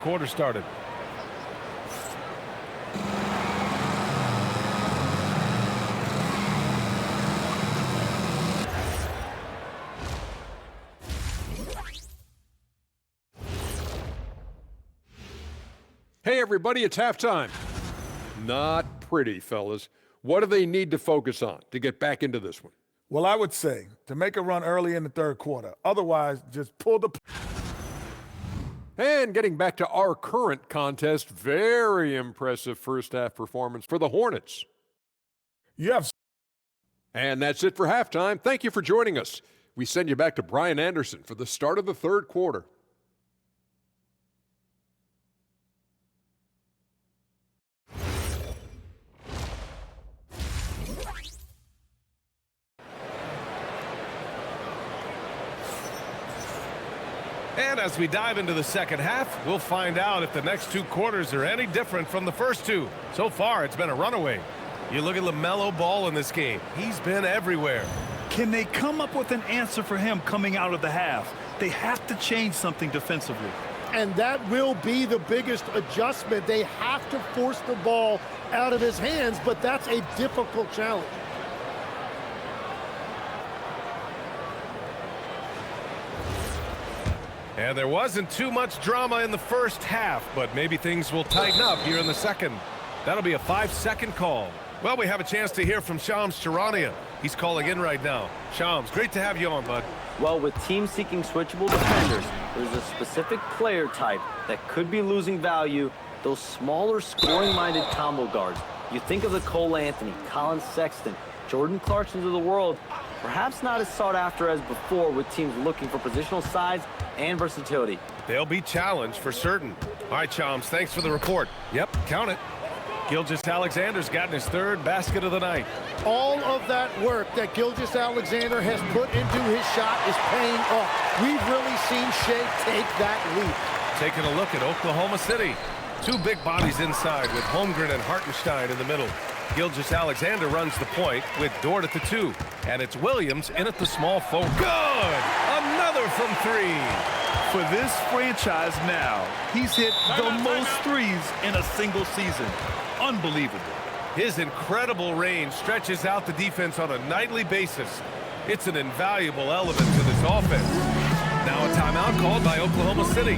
Quarter started. Hey everybody, it's halftime. Not pretty, fellas. What do they need to focus on to get back into this one? Well, I would say to make a run early in the third quarter. Otherwise, just pull the... And getting back to our current contest, very impressive first half performance for the Hornets. You have... And that's it for halftime. Thank you for joining us. We send you back to Brian Anderson for the start of the third quarter. And as we dive into the second half, we'll find out if the next two quarters are any different from the first two. So far, it's been a runaway. You look at LaMelo Ball in this game. He's been everywhere. Can they come up with an answer for him coming out of the half? They have to change something defensively. And that will be the biggest adjustment. They have to force the ball out of his hands, but that's a difficult challenge. And there wasn't too much drama in the first half, but maybe things will tighten up here in the second. That'll be a 5-second call. Well, we have a chance to hear from Shams Charania. He's calling in right now. Shams, great to have you on, bud. Well, with teams seeking switchable defenders, there's a specific player type that could be losing value, those smaller scoring-minded combo guards. You think of the Cole Anthony, Colin Sexton, Jordan Clarksons of the world, perhaps not as sought after as before with teams looking for positional size and versatility. They'll be challenged for certain. All right, Shams, thanks for the report. Yep, count it. Gilgeous-Alexander's gotten his third basket of the night. All of that work that Gilgeous-Alexander has put into his shot is paying off. We've really seen Shai take that leap. Taking a look at Oklahoma City. Two big bodies inside with Holmgren and Hartenstein in the middle. Gilgeous-Alexander runs the point with Dort at the 2. And it's Williams in at the small forward. Good! Another from 3. For this franchise now, he's hit the most threes in a single season. Unbelievable. His incredible range stretches out the defense on a nightly basis. It's an invaluable element to this offense. Now a timeout called by Oklahoma City.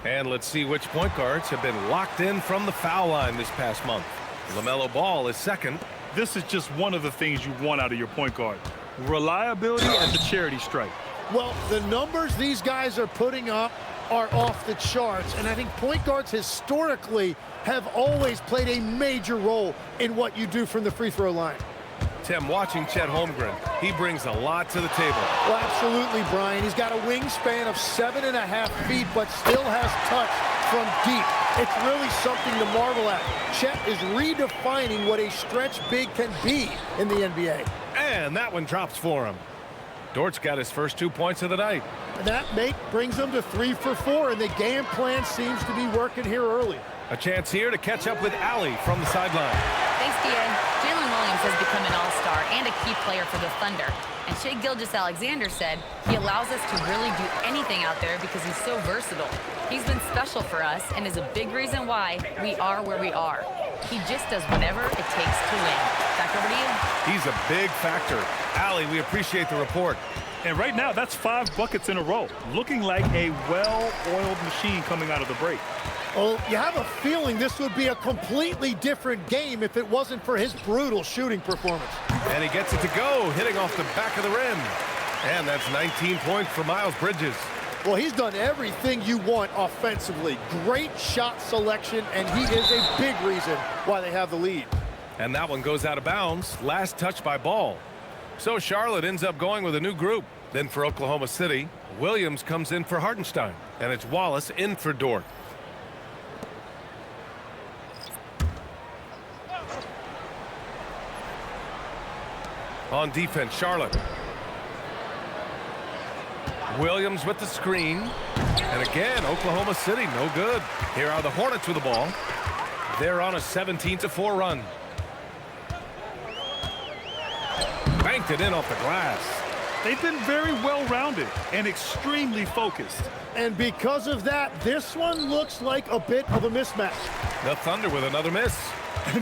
And let's see which point guards have been locked in from the foul line this past month. LaMelo Ball is second. This is just one of the things you want out of your point guard. Reliability at the charity stripe. Well, the numbers these guys are putting up are off the charts, and I think point guards historically have always played a major role in what you do from the free throw line. Tim, watching Chet Holmgren, he brings a lot to the table. Well, absolutely, Brian. He's got a wingspan of 7.5 feet, but still has touch from deep. It's really something to marvel at. Chet is redefining what a stretch big can be in the NBA. And that one drops for him. Dort's got his first 2 points of the night. And that make brings him to 3 for 4, and the game plan seems to be working here early. A chance here to catch up with Allie from the sideline. Thanks, D.A. Jalen Williams has become an all-star and a key player for the Thunder. And Shai Gilgeous-Alexander said he allows us to really do anything out there because he's so versatile. He's been special for us and is a big reason why we are where we are. He just does whatever it takes to win. Back over to you. He's a big factor. Allie, we appreciate the report. And right now, that's 5 buckets in a row. Looking like a well-oiled machine coming out of the break. Well, you have a feeling this would be a completely different game if it wasn't for his brutal shooting performance. And he gets it to go, hitting off the back of the rim. And that's 19 points for Miles Bridges. Well, he's done everything you want offensively. Great shot selection, and he is a big reason why they have the lead. And that one goes out of bounds. Last touch by Ball. So Charlotte ends up going with a new group. Then for Oklahoma City, Williams comes in for Hartenstein. And it's Wallace in for Dort. On defense, Charlotte. Williams with the screen. And again, Oklahoma City, no good. Here are the Hornets with the ball. They're on a 17-4 run. banked it in off the glass. They've been very well-rounded and extremely focused. And because of that, this one looks like a bit of a mismatch. The Thunder with another miss.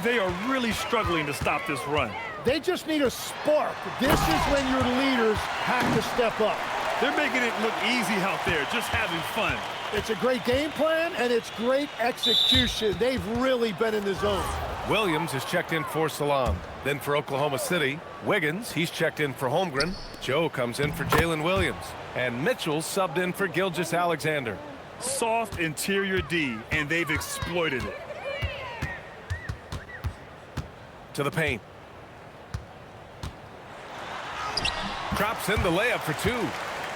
They are really struggling to stop this run. They just need a spark. This is when your leaders have to step up. They're making it look easy out there, just having fun. It's a great game plan, and it's great execution. They've really been in the zone. Williams is checked in for Salam. Then for Oklahoma City, Wiggins, he's checked in for Holmgren. Joe comes in for Jalen Williams. And Mitchell subbed in for Gilgeous-Alexander. Soft interior D, and they've exploited it. To the paint. Drops in the layup for two.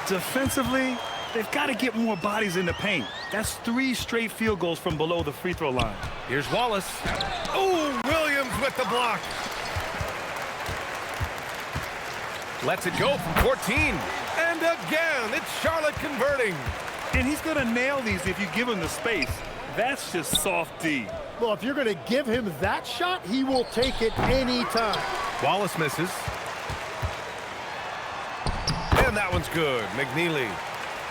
Defensively, they've got to get more bodies in the paint. That's 3 straight field goals from below the free throw line. Here's Wallace. Oh, Williams with the block. Lets it go from 14. And again, it's Charlotte converting. And he's going to nail these if you give him the space. That's just soft D. Well, if you're going to give him that shot, he will take it anytime. Wallace misses. And that one's good. McNeely.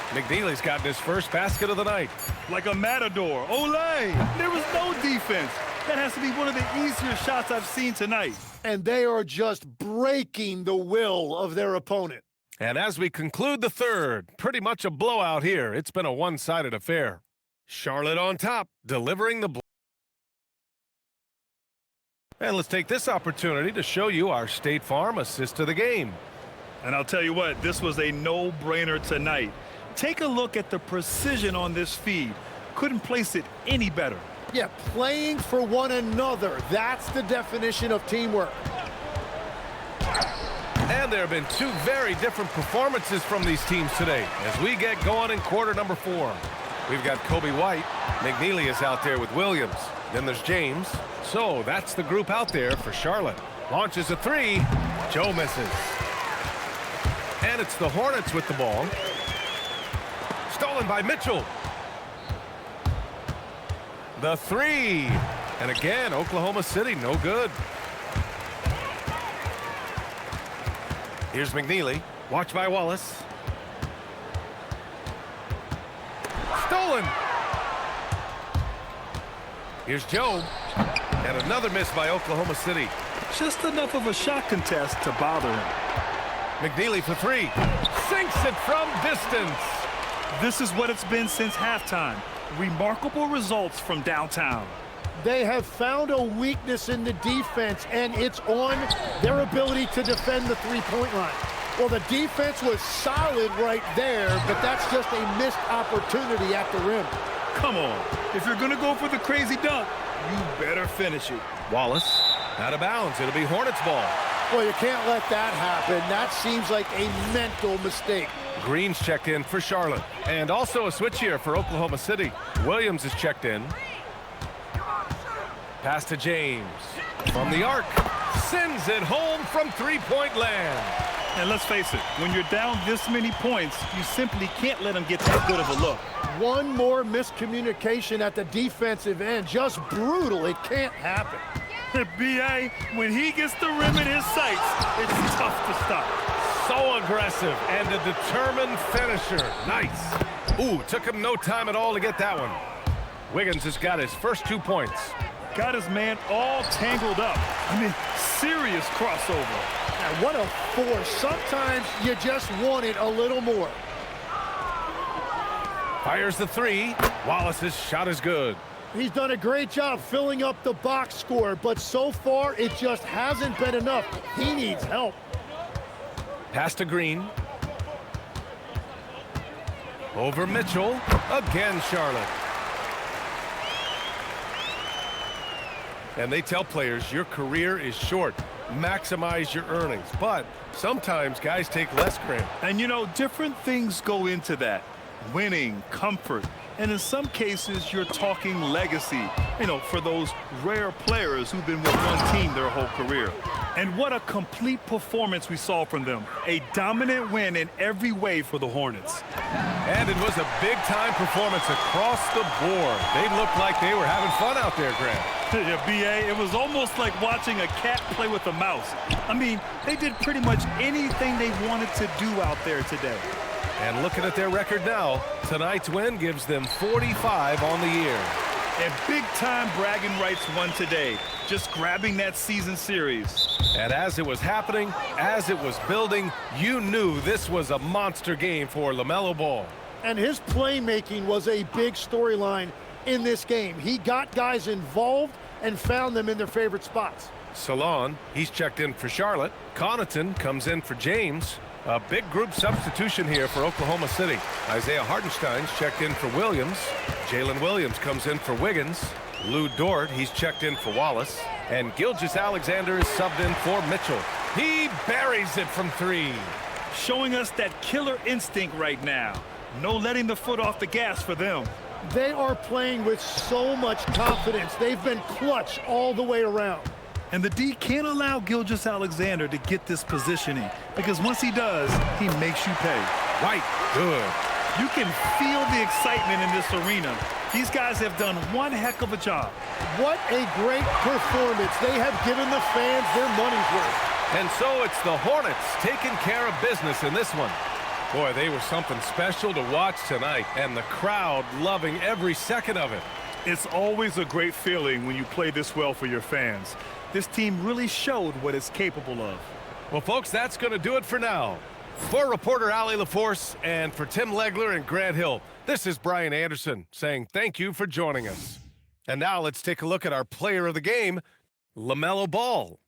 McNeely's gotten his first basket of the night. Like a matador. Olé! There was no defense. That has to be one of the easier shots I've seen tonight. And they are just breaking the will of their opponent. And as we conclude the third, pretty much a blowout here. It's been a one-sided affair. Charlotte on top, delivering the blow. And let's take this opportunity to show you our State Farm assist of the game. And I'll tell you what, this was a no-brainer tonight. Take a look at the precision on this feed. Couldn't place it any better. Yeah, playing for one another. That's the definition of teamwork. And there have been 2 very different performances from these teams today as we get going in quarter number 4. We've got Kobe White. McNeely is out there with Williams. Then there's James. So that's the group out there for Charlotte. Launches a 3. Joe misses. And it's the Hornets with the ball. Stolen by Mitchell. The 3. And again, Oklahoma City, no good. Here's McNeely. Watched by Wallace. Stolen. Here's Joe. And another miss by Oklahoma City. Just enough of a shot contest to bother him. McNeely for 3. Sinks it from distance. This is what it's been since halftime. Remarkable results from downtown. They have found a weakness in the defense, and it's on their ability to defend the three-point line. Well, the defense was solid right there, but that's just a missed opportunity at the rim. Come on. If you're going to go for the crazy dunk, you better finish it. Wallace out of bounds. It'll be Hornets ball. Well, you can't let that happen. That seems like a mental mistake. Green's checked in for Charlotte. And also a switch here for Oklahoma City. Williams is checked in. Pass to James. From the arc. Sends it home from three-point land. And let's face it, when you're down this many points, you simply can't let them get that good of a look. One more miscommunication at the defensive end. Just brutal. It can't happen. B.A., when he gets the rim in his sights, it's tough to stop. So aggressive and a determined finisher. Nice. Ooh, took him no time at all to get that one. Wiggins has got his first 2 points. Got his man all tangled up. I mean, serious crossover. Now, what a force. Sometimes you just want it a little more. Fires the 3. Wallace's shot is good. He's done a great job filling up the box score, but so far it just hasn't been enough. He needs help. Pass to Green. Over Mitchell. Again, Charlotte. And they tell players your career is short. Maximize your earnings. But sometimes guys take less grant. And you know, different things go into that. Winning, comfort, and in some cases you're talking legacy, you know, for those rare players who've been with one team their whole career. And what a complete performance we saw from them. A dominant win in every way for the Hornets. And it was a big-time performance across the board. They looked like they were having fun out there, Grant. Yeah, B.A., it was almost like watching a cat play with a mouse. I mean, they did pretty much anything they wanted to do out there today. And looking at their record now, tonight's win gives them 45 on the year. And big-time bragging rights won today, just grabbing that season series. And as it was happening, as it was building, you knew this was a monster game for LaMelo Ball. And his playmaking was a big storyline in this game. He got guys involved and found them in their favorite spots. Salon, he's checked in for Charlotte. Connaughton comes in for James. A big group substitution here for Oklahoma City. Isaiah Hartenstein's checked in for Williams. Jalen Williams comes in for Wiggins. Lou Dort, he's checked in for Wallace. And Gilgeous-Alexander is subbed in for Mitchell. He buries it from three. Showing us that killer instinct right now. No letting the foot off the gas for them. They are playing with so much confidence. They've been clutch all the way around. And the D can't allow Gilgeous-Alexander to get this positioning, because once he does, he makes you pay. Right, good. You can feel the excitement in this arena. These guys have done one heck of a job. What a great performance. They have given the fans their money's worth. And so it's the Hornets taking care of business in this one. Boy, they were something special to watch tonight, and the crowd loving every second of it. It's always a great feeling when you play this well for your fans. This team really showed what it's capable of. Well, folks, that's going to do it for now. For reporter Allie LaForce and for Tim Legler and Grant Hill, this is Brian Anderson saying thank you for joining us. And now let's take a look at our player of the game, LaMelo Ball.